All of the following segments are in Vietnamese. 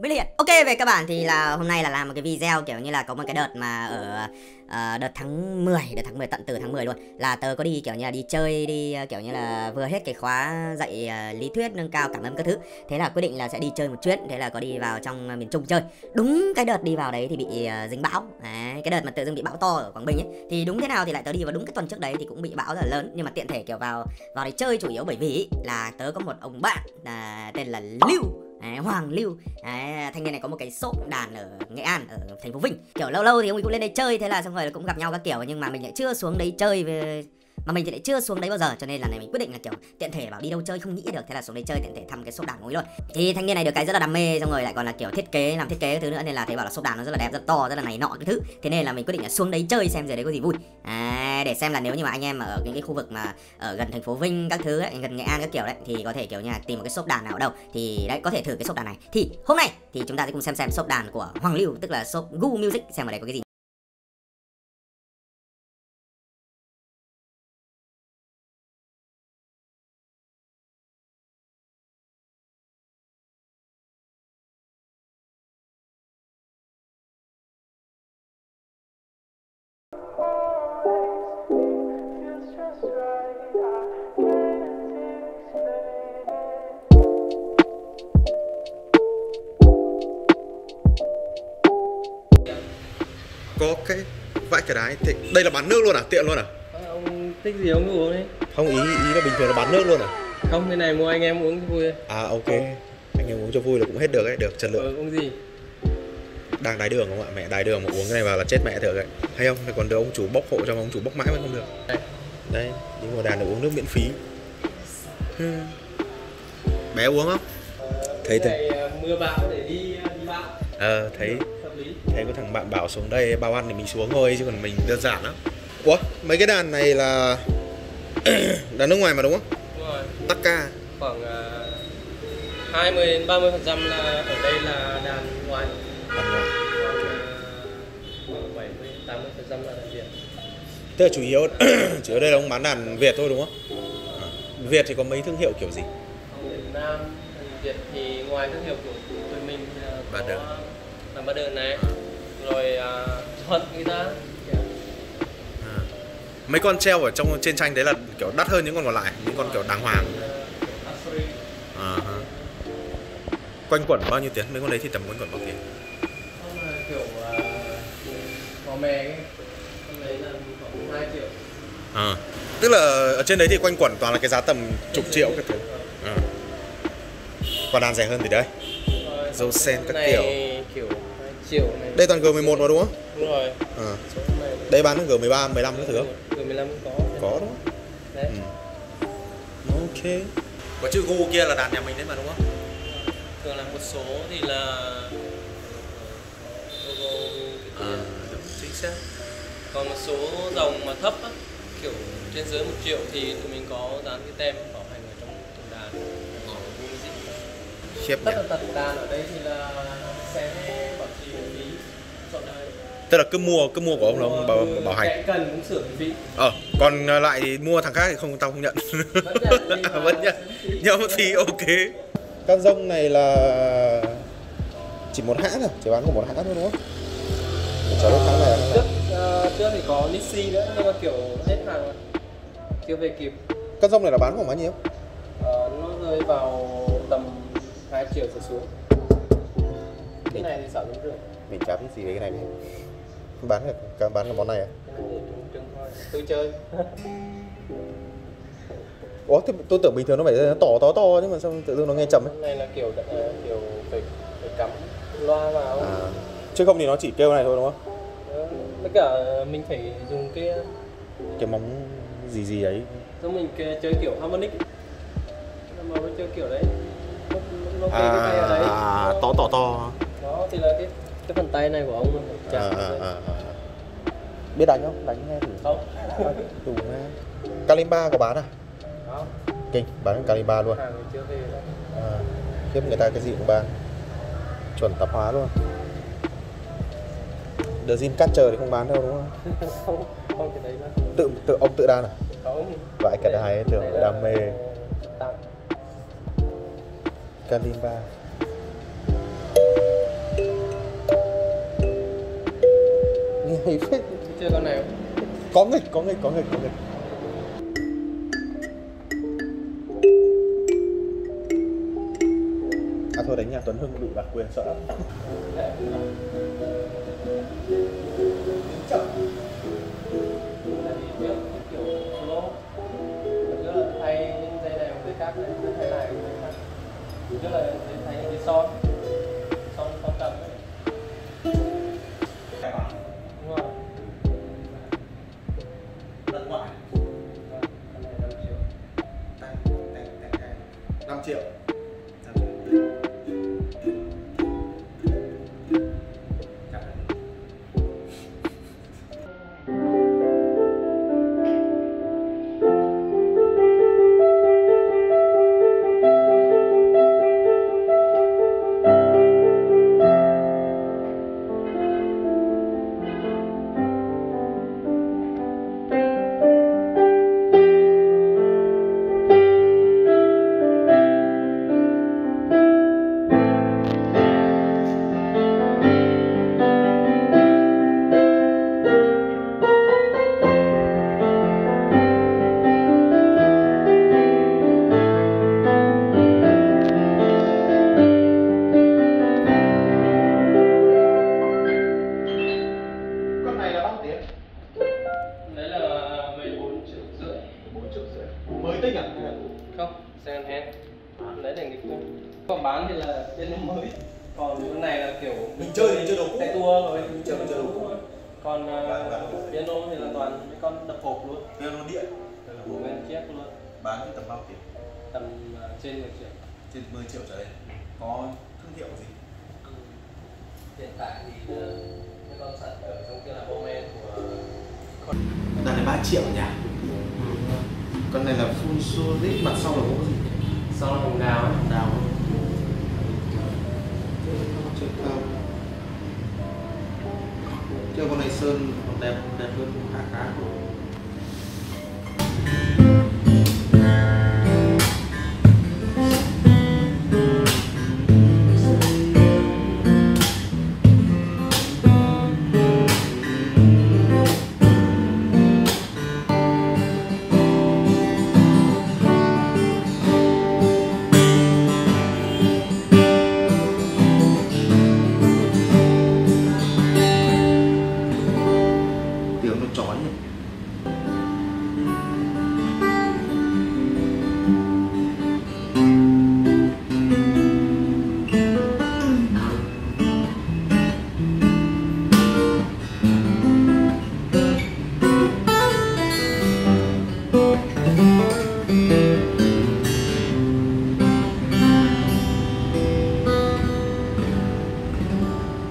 mới liệt. Ok, về cơ bản thì là hôm nay là làm một cái video kiểu như là có một cái đợt mà ở đợt tháng 10, tận từ tháng 10 luôn, là tớ có đi kiểu như là đi chơi, đi kiểu như là vừa hết cái khóa dạy lý thuyết nâng cao cảm âm các thứ. Thế là quyết định là sẽ đi chơi một chuyến, thế là có đi vào trong miền Trung chơi. Đúng cái đợt đi vào đấy thì bị dính bão. Đấy, cái đợt mà tự dưng bị bão to ở Quảng Bình ấy, thì đúng thế nào thì lại tớ đi vào đúng cái tuần trước đấy thì cũng bị bão rất là lớn, nhưng mà tiện thể kiểu vào đấy chơi chủ yếu bởi vì là tớ có một ông bạn tên là Lưu. Đấy, Hoàng Lưu. Đấy, thanh niên này có một cái shop đàn ở Nghệ An, ở thành phố Vinh. Kiểu lâu lâu thì ông ấy cũng lên đây chơi, thế là xong rồi cũng gặp nhau các kiểu, nhưng mà mình lại chưa xuống đấy chơi mà mình thì lại chưa xuống đấy bao giờ, cho nên là này mình quyết định là kiểu tiện thể bảo đi đâu chơi không nghĩ được, thế là xuống đấy chơi tiện thể thăm cái shop đàn của ấy luôn. Thì thanh niên này được cái rất là đam mê, xong rồi lại còn là kiểu thiết kế, làm thiết kế cái thứ nữa, nên là thấy bảo là shop đàn nó rất là đẹp, rất to, rất là này nọ cái thứ. Thế nên là mình quyết định là xuống đấy chơi xem dưới đấy có gì vui. Để xem là nếu như mà anh em ở những cái khu vực mà ở gần thành phố Vinh các thứ ấy, gần Nghệ An các kiểu đấy, thì có thể kiểu như là tìm một cái shop đàn nào ở đâu thì đấy có thể thử cái shop đàn này. Thì hôm nay thì chúng ta sẽ cùng xem shop đàn của Hoàng Lưu, tức là shop Gu Music, xem ở đây có cái gì. Có cái vãi cả đái thì đây là bán nước luôn à, tiện luôn à? Ông thích gì ông cứ uống đi. Không, ý là bình thường là bán nước luôn à? Không, cái này mua anh em uống cho vui. À ok, anh em uống cho vui là cũng hết được ấy, được chất lượng. Uống gì? Đang đái đường không ạ? Mẹ đái đường mà uống cái này vào là chết mẹ được ấy. Hay không? Hay còn được ông chủ bốc hộ cho, ông chủ bốc mãi vẫn không được. Đây, đi ngồi đàn được uống nước miễn phí. Bé uống không? Thấy này mưa bão để đi bão. Thấy có thằng bạn bảo xuống đây bao ăn thì mình xuống thôi, chứ còn mình đơn giản lắm. Ủa, mấy cái đàn này là đàn nước ngoài mà đúng không? Đúng rồi. Taka. Khoảng 20 đến 30% là ở đây là đàn ngoài. Đàn ngoài. Khoảng 70 80% là đàn Việt. Tức là chủ yếu đây là ông bán đàn Việt thôi đúng không? Việt thì có mấy thương hiệu kiểu gì? Việt Nam, Việt thì ngoài thương hiệu của tụi mình thì là Ba Đơn. làm Ba Đơn này, rồi Thuận người ta. Mấy con treo ở trên tranh đấy là kiểu đắt hơn những con còn lại, những con kiểu đàng hoàng. Quanh quẩn bao nhiêu tiền? Mấy con đấy thì tầm quanh quẩn bao tiền? Kiểu có mè ấy, con đấy là khoảng 2 triệu. Tức là ở trên đấy thì quanh quẩn toàn là cái giá tầm chục triệu các thứ. Còn đàn rẻ hơn thì đây. Dâu sen các kiểu. Kiểu 2 triệu này. Đây toàn G11 mà đúng không? Đúng rồi. Đây bán G13, 15 các thứ không? G15 cũng có. Có đúng không? Đấy. Ok. Có chữ Gu kia là đàn nhà mình đấy mà đúng không? Thường là một số thì là logo đúng, chính xác. còn một số dòng mà thấp á, kiểu trên dưới 1 triệu thì tụi mình có dán cái tem bảo hành ở trong tổng đàn của Gu Music. Khiếp Tất nhỉ. cả tổng đàn ở đây thì là sẽ bảo trì miễn phí trọn đời. Tức là cứ mua của ông là ông bảo hành. Chạy cần cũng sửa miễn phí. Còn lại thì mua thằng khác thì không, tao không nhận. Vẫn nhận. Nhưng mà phí ok. Con rông này là chỉ một hãng thôi, chỉ bán của một hãng thôi đúng không? Cháu tháng này trước thì có Nixie nữa nhưng mà kiểu hết hàng rồi, chưa về kịp. con rông này là bán khoảng bao nhiêu? Nó rơi vào tầm 2 triệu trở xuống. Cái này thì 6 triệu. Mình chả biết gì về cái này. Bán cái món này à? Cái này thì trưng thôi. Tôi chơi. Ủa, thì tôi tưởng bình thường nó phải to nhưng mà sao tự dưng nó nghe chậm ấy? Cái này là kiểu phải cắm loa vào. Chứ không thì nó chỉ kêu này thôi đúng không? Tất cả mình phải dùng cái móng gì ấy. Giống mình chơi kiểu harmonic. Mà nó chơi kiểu đấy. Nó cái tay ở đấy. To. Đó thì là cái phần tay này của ông nó phải chạm. Biết đánh không? Đánh nghe thử. Không. Đủ nghe. Kalimba có bán à? Đó. Kinh, bán Kalimba luôn. Hàng chưa về đó. Khiếp, người ta cái gì cũng bán. Chuẩn tạp hóa luôn. The Dreamcatcher thì không bán đâu đúng không? Không cái đấy là ông tự đan à? không. Vãi cả đài tưởng đam mê. Kalimba. hay phết. Chơi con này không? Có nghịch. À thôi đánh nhà Tuấn Hưng bị bản quyền sợ lắm. Tại vì trước kiểu solo trước là thay những dây này với các này thay lại trước là thay những cái son cầm ấy. Đúng rồi. Đất ngoại. Cái này 5 triệu. 5 triệu. Còn bán thì là bên nó mới, còn con này là kiểu mình chơi thì chơi đồ cũ, tay tua rồi mình chơi đồ cũ thôi. Còn piano thì là toàn mấy con đập hộp luôn, piano điện nguyên chiếc luôn. Bán thì tầm bao tiền? Tầm trên 10 triệu. Trên 10 triệu trở lên. Có thương hiệu gì? Hiện tại thì cái con sản ở trong kia là Bowman của Con này 3 triệu nhỉ? Con này là full solid, mặt sau là có gì? sau là hồng đào ấy. Đào chưa cao. Chứ con này sơn còn đẹp hơn khá.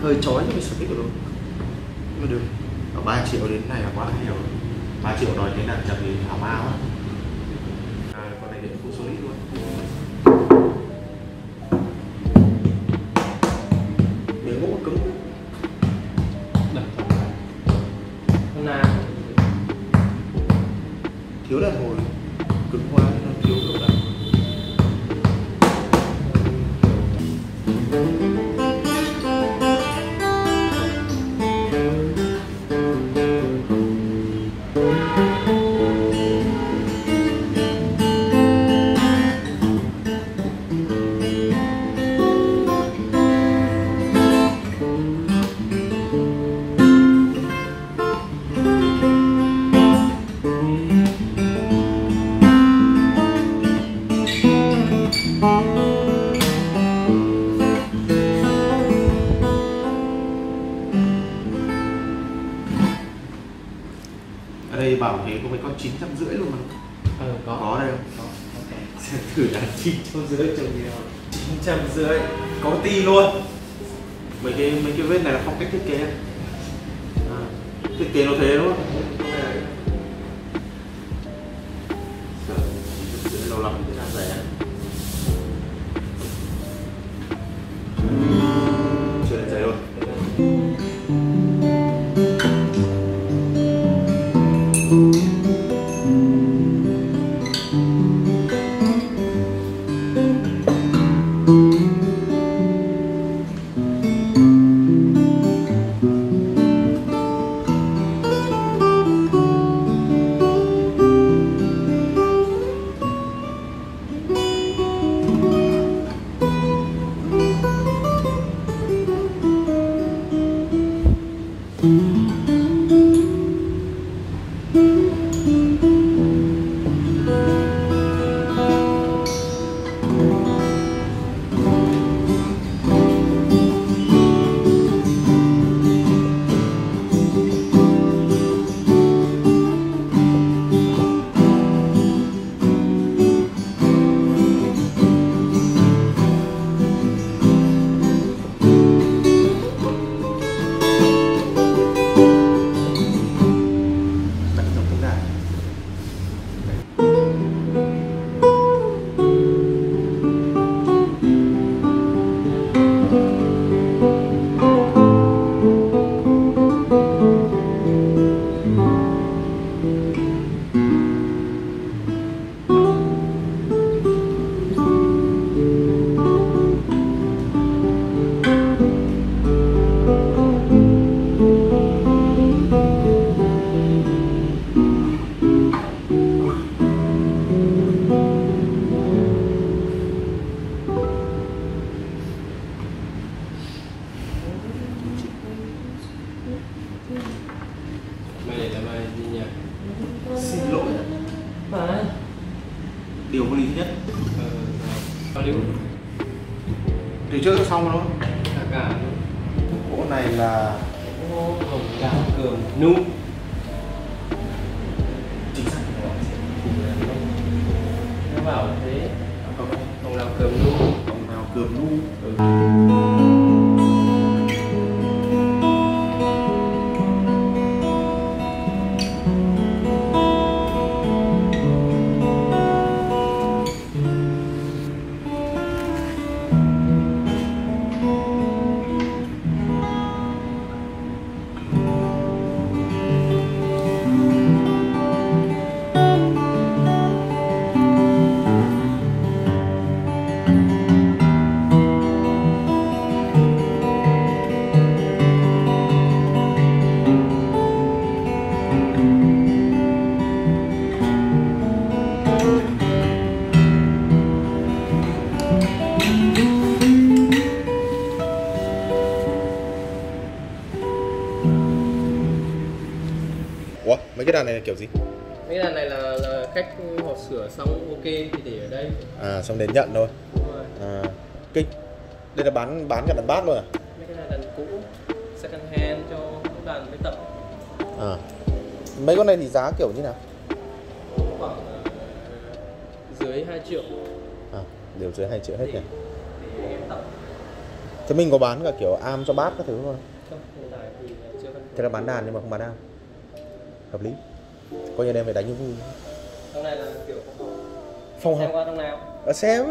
Hơi chói cho cái sở thích của nó, nhưng mà được. Ở 3 triệu đến này là quá nhiều. 3 triệu đòi cái đàn chậm thì hảo mau á. Con này điện full solid luôn. Miếng gỗ cứng. Đập con nào thiếu đàn hồi, cứng quá nó thiếu độ đàn. Ở đây bảo thế có mấy con 950 luôn mà. Có đây không? Có. Xem thử đàn 950 trông nhiều. 950 có ti luôn. Mấy cái vết này là phong cách thiết kế. Thiết kế nó thế đúng không? Lâu lắm cái đàn rẻ. Chưa đến giấy luôn. trước cho xong luôn. Cả Gỗ này là gỗ hồng đào cường nu. chính xác Nó bảo là thế. Hồng đào cường nu. hồng đào cường nu. Ủa, mấy cái đàn này là kiểu gì? Mấy đàn này là khách họ sửa xong ok thì để ở đây. À, xong đến nhận thôi. Đúng rồi. À, kinh. Đây là bán cả đàn bass luôn à? Mấy cái này đàn cũ, second hand cho các đàn mới tập. À. Mấy con này thì giá kiểu như nào? Khoảng dưới 2 triệu À, đều dưới 2 triệu hết nhỉ? để em tập. Thế mình có bán cả kiểu am cho bass các thứ không? Không, hiện tại thì chưa phân Thế là bán đàn nhưng mà không bán am. Hợp lý. Coi như em phải đánh cho vui. trong này là kiểu Phòng xem học. qua trong nào. Xem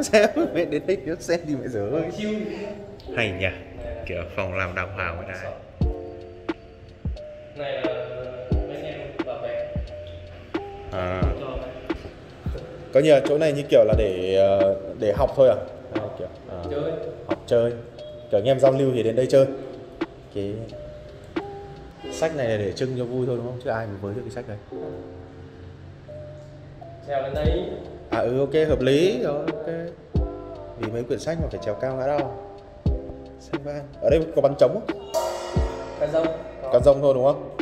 mẹ đến đây nó xem đi mẹ dở ơi. Chiêu. Hay nhỉ. Kiểu phòng làm đàng hoàng vậy này. Này là bên em bảo vệ À, cho này. có như là chỗ này như kiểu là để học thôi à? À, kiểu Chơi. học chơi. Kiểu anh em giao lưu thì đến đây chơi. Cái sách này là để trưng cho vui thôi đúng không? Chứ ai mà với được cái sách này. Trèo lên đây. À ok, hợp lý rồi, ok. Vì mấy quyển sách mà phải trèo cao ngã đâu. Xanh ban. Ở đây có bắn trống không? Cá rông. Con rông thôi đúng không?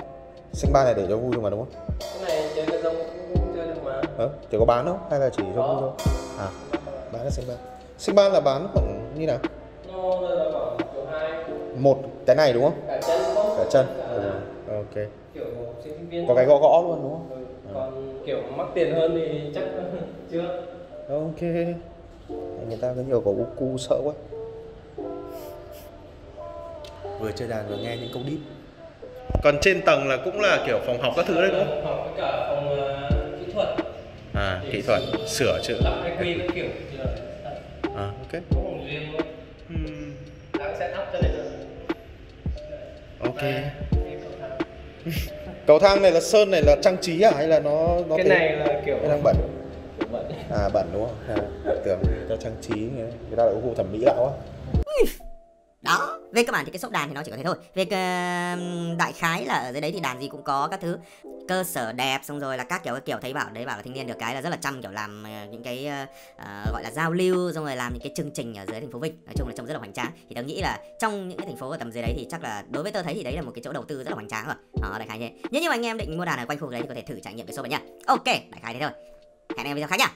Xanh ban này để cho vui thôi mà đúng không? Cái này chơi cá rông cũng chơi được mà. Thì có bán không? Hay là chỉ cho vui thôi? À, bán là xanh ban. Xanh ban là bán khoảng như nào? Nó rơi vào khoảng triệu 2. Một cái này đúng không? Cả chân không? Cả chân. Cả Ok. kiểu một học sinh sinh viên. Có cái gõ gõ luôn đúng không? Ừ. Còn kiểu mắc tiền hơn thì chắc chưa. Ok. Người ta có nhiều có cu sợ quá. Vừa chơi đàn vừa nghe những câu deep. Còn trên tầng là cũng là kiểu phòng học các thứ đấy đúng không? Học với cả phòng kỹ thuật. À, kỹ thuật, sửa chữa. Lắp IQ các kiểu thì là À, ok. có phòng riêng luôn. Đang set up cho nên là Ok. đây, cầu thang. Cầu thang này là sơn này là trang trí à hay là nó Cái thế? này là kiểu Cái đang bẩn. kiểu bẩn. À, bẩn đúng không? À, tưởng người ta trang trí người ta lại có gu thẩm mỹ lão á. Đó, về cơ bản thì cái shop đàn thì nó chỉ có thế thôi. Về đại khái là ở dưới đấy thì đàn gì cũng có các thứ, cơ sở đẹp, xong rồi là các kiểu thấy bảo là thanh niên được cái là rất là chăm kiểu làm những cái gọi là giao lưu, xong rồi làm những cái chương trình ở dưới thành phố Vinh, nói chung là trông rất là hoành tráng. Thì tớ nghĩ là trong những cái thành phố ở tầm dưới đấy thì chắc là đối với tớ thấy thì đấy là một cái chỗ đầu tư rất là hoành tráng rồi. Đó, đại khái thế. Nếu như mà anh em định mua đàn ở quanh khu vực đấy thì có thể thử trải nghiệm cái shop đấy nha. Ok, đại khái thế thôi. Hẹn anh em video khác nha.